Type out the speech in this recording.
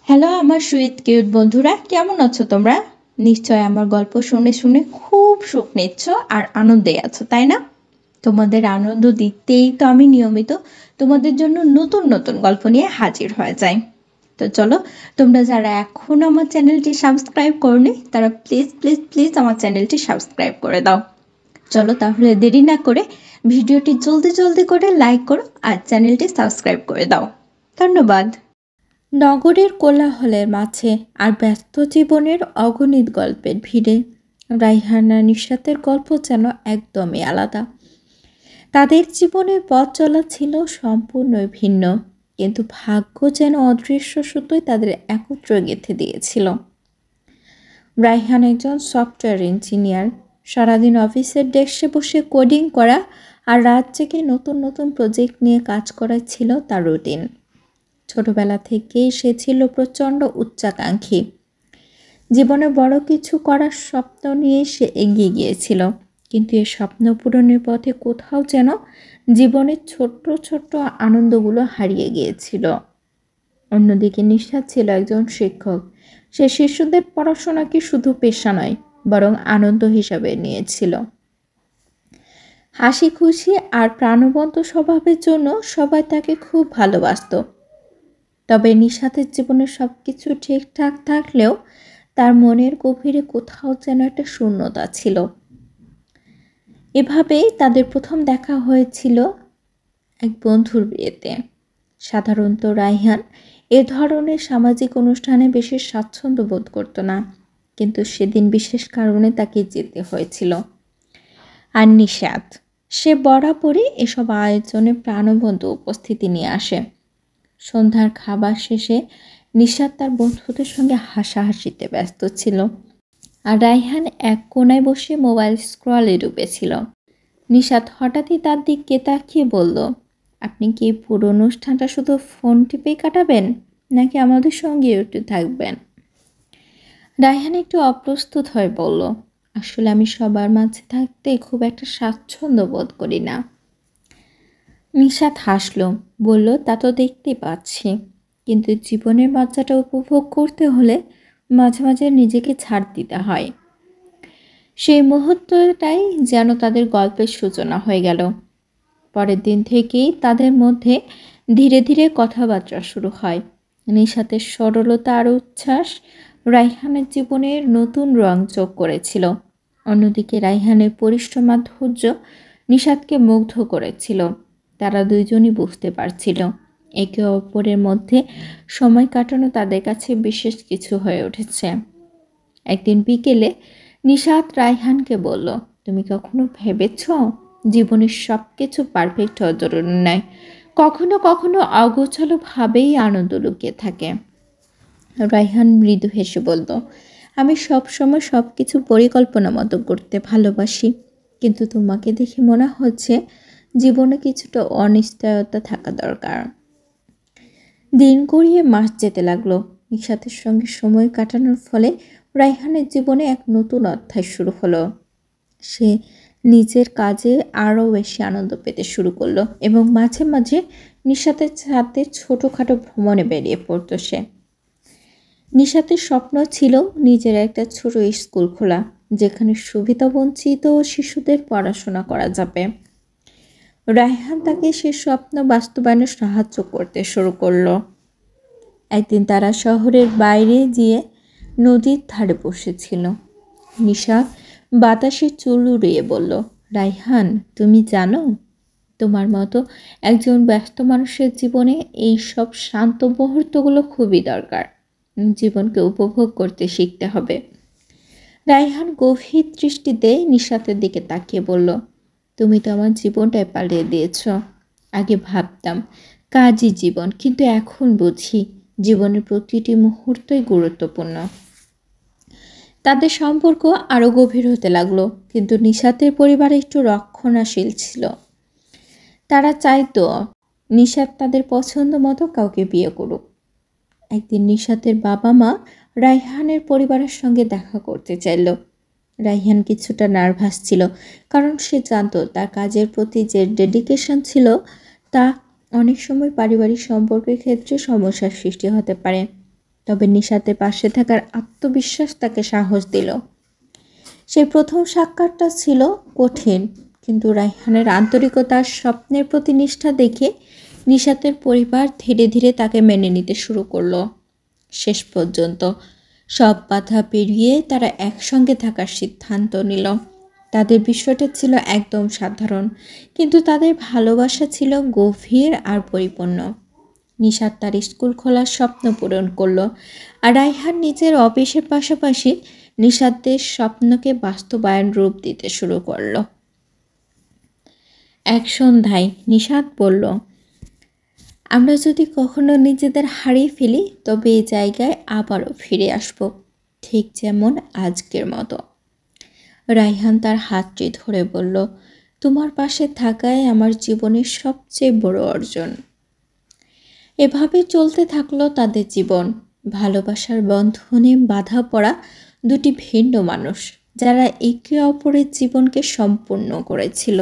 Hello আমার sweet cute বন্ধুরা, কেমন আছো তোমরা? নিশ্চয় আমার গল্প শুনে শুনে খুব সুখ নিচ্ছ আর আনন্দে আছো, তাই না? তোমাদের আনন্দ দিতেই তো আমি নিয়মিত তোমাদের জন্য নতুন নতুন গল্প নিয়ে হাজির হয়ে যাই। তো চলো, তোমরা যারা এখনো আমার চ্যানেলটি সাবস্ক্রাইব করনি তারা প্লিজ প্লিজ প্লিজ আমার চ্যানেলটি সাবস্ক্রাইব করে দাও। চলো তাহলে দেরি না করে ভিডিওটি জলদি জলদি করে লাইক করো আর চ্যানেলটি সাবস্ক্রাইব করে দাও। ধন্যবাদ। নগরের কোলাহলের মাঝে আর ব্যস্ত জীবনের অগণিত গল্পের ভিড়ে রাইহানা নিশাতের গল্প যেন একদমই আলাদা। তাদের জীবনের পথ চলা ছিল সম্পূর্ণই ভিন্ন, কিন্তু ভাগ্য যেন অদৃশ্য সুতোয় তাদের একত্র গেঁথে দিয়েছিল। রাইহান একজন সফটওয়্যার ইঞ্জিনিয়ার। সারাদিন অফিসের ডেস্কে বসে কোডিং করা আর রাত জেগে নতুন নতুন প্রজেক্ট নিয়ে কাজ করা ছিল তার রুটিন। ছোটবেলা থেকেই সে ছিল প্রচণ্ড উচ্চাকাঙ্ক্ষী। জীবনে বড় কিছু করার স্বপ্ন নিয়ে সে এগিয়ে গিয়েছিল, কিন্তু এই স্বপ্ন পূরণের পথে কোথাও যেন জীবনের ছোট্ট ছোট্ট আনন্দগুলো হারিয়ে গিয়েছিল। অন্যদিকে নিশাত ছিল একজন শিক্ষক। সে শিশুদের পড়াশোনাকে শুধু পেশা নয়, বরং আনন্দ হিসাবে নিয়েছিল। হাসি খুশি আর প্রাণবন্ত স্বভাবের জন্য সবাই তাকে খুব ভালোবাসত। তবে নিশাতের জীবনে সব কিছু ঠিকঠাক থাকলেও তার মনের গভীরে কোথাও যেন একটা শূন্যতা ছিল। এভাবেই তাদের প্রথম দেখা হয়েছিল এক বন্ধুর বিয়েতে। সাধারণত রাইহান এ ধরনের সামাজিক অনুষ্ঠানে বেশি স্বাচ্ছন্দ্য বোধ করত না, কিন্তু সেদিন বিশেষ কারণে তাকে যেতে হয়েছিল। আর নিশাত, সে বরাবরই এসব আয়োজনে প্রাণবন্ত উপস্থিতি নিয়ে আসে। সন্ধ্যার খাবার শেষে নিশাত তার বন্ধুদের সঙ্গে হাসাহাসিতে ব্যস্ত ছিল, আর রাইহান এক কোণায় বসে মোবাইল স্ক্রলে ডুবেছিল। নিশাত হঠাৎই তার দিকে তাকিয়ে বলল, আপনি কি পুরো অনুষ্ঠানটা শুধু ফোন টিপেই কাটাবেন, নাকি আমাদের সঙ্গে একটু থাকবেন? রাইহান একটু অপ্রস্তুত হয়ে বলল, আসলে আমি সবার মাঝে থাকতে খুব একটা স্বাচ্ছন্দ্য বোধ করি না। নিশাত হাসল, বলল, তা তো দেখতেই পাচ্ছি, কিন্তু জীবনের মজাটা উপভোগ করতে হলে মাঝে মাঝে নিজেকে ছাড় দিতে হয়। সেই মুহূর্তটাই যেন তাদের গল্পের সূচনা হয়ে গেল। পরের দিন থেকেই তাদের মধ্যে ধীরে ধীরে কথাবার্তা শুরু হয়। নিশাতের সরলতা আর উচ্ছ্বাস রাইহানের জীবনের নতুন রং যোগ করেছিল। অন্যদিকে রাইহানের পরিশ্রম আর ধৈর্য নিশাতকে মুগ্ধ করেছিল। তারা দুইজনই বুঝতে পারছিল একে অপরের মধ্যে সময় কাটানো তাদের কাছে বিশেষ কিছু হয়ে উঠেছে। একদিন বিকেলে নিশাত রাইহানকে বলল, তুমি কখনো ভেবেছ জীবনের সব কিছু পারফেক্ট হওয়া জরুরি নয়, কখনো কখনো অগোছালোভাবেই আনন্দ লুকিয়ে থাকে? রাইহান মৃদু হেসে বলল, আমি সবসময় সব কিছু পরিকল্পনা মতো করতে ভালোবাসি, কিন্তু তোমাকে দেখে মনে হচ্ছে জীবনে কিছুটা অনিশ্চয়তা থাকা দরকার। দিন গড়িয়ে মাস যেতে লাগলো। নিশাতের সঙ্গে সময় কাটানোর ফলে রাইহানের জীবনে এক নতুন অধ্যায় শুরু হলো। সে নিজের কাজে আরও বেশি আনন্দ পেতে শুরু করলো এবং মাঝে মাঝে নিশাতের সাথে ছোটোখাটো ভ্রমণে বেরিয়ে পড়তো সে। নিশাতের স্বপ্ন ছিল নিজের একটা ছোট স্কুল খোলা, যেখানে সুবিধাবঞ্চিত শিশুদের পড়াশোনা করা যাবে। রায়হান তাকে সে স্বপ্ন বাস্তবায়নে সাহায্য করতে শুরু করলো। একদিন তারা শহরের বাইরে গিয়ে নদীর ধারে বসেছিল। নিশা বাতাসে চুল উড়িয়ে বলল, রায়হান, তুমি জানো, তোমার মতো একজন ব্যস্ত মানুষের জীবনে এই সব শান্ত মুহূর্তগুলো খুবই দরকার। জীবনকে উপভোগ করতে শিখতে হবে। রায়হান গভীর দৃষ্টিতে নিশাতের দিকে তাকিয়ে বলল, তুমি তো আমার জীবনটাই পাল্টে দিয়েছ। আগে ভাবতাম কাজই জীবন, কিন্তু এখন বুঝি জীবনের প্রতিটি মুহূর্তই গুরুত্বপূর্ণ। তাদের সম্পর্ক আরও গভীর হতে লাগলো, কিন্তু নিশাতের পরিবার একটু রক্ষণশীল ছিল। তারা চাইতো নিশাত তাদের পছন্দ মতো কাউকে বিয়ে করুক। একদিন নিশাতের বাবা মা রায়হানের পরিবারের সঙ্গে দেখা করতে চাইল। রায়হান কিছুটা নার্ভাস ছিল, কারণ সে জানতো তার কাজের প্রতি যে ডেডিকেশন ছিল তা অনেক সময় পারিবারিক সম্পর্কের ক্ষেত্রে সমস্যার সৃষ্টি হতে পারে। তবে নিশাতের পাশে থাকার আত্মবিশ্বাস তাকে সাহস দিল। সেই প্রথম সাক্ষাৎটা ছিল কঠিন, কিন্তু রায়হানের আন্তরিকতার স্বপ্নের প্রতি নিষ্ঠা দেখে নিশাতের পরিবার ধীরে ধীরে তাকে মেনে নিতে শুরু করলো। শেষ পর্যন্ত সব বাধা পেরিয়ে তারা একসঙ্গে থাকার সিদ্ধান্ত নিল। তাদের বিষয়টা ছিল একদম সাধারণ, কিন্তু তাদের ভালোবাসা ছিল গভীর আর পরিপূর্ণ। নিশাত তার স্কুল খোলার স্বপ্ন পূরণ করলো, আর রায়হান নিজের অফিসের পাশাপাশি নিশাতের স্বপ্নকে বাস্তবায়ন রূপ দিতে শুরু করলো। এক সন্ধ্যায় নিশাত বলল, আমরা যদি কখনো নিজেদের হারিয়ে ফেলি তবে এই জায়গায় আবারও ফিরে আসব, ঠিক যেমন আজকের মতো। রায়হান তার হাতটি ধরে বলল, তোমার পাশে থাকাই আমার জীবনের সবচেয়ে বড় অর্জন। এভাবে চলতে থাকলো তাদের জীবন, ভালোবাসার বন্ধনে বাঁধা পড়া দুটি ভিন্ন মানুষ, যারা একে অপরের জীবনকে সম্পূর্ণ করেছিল।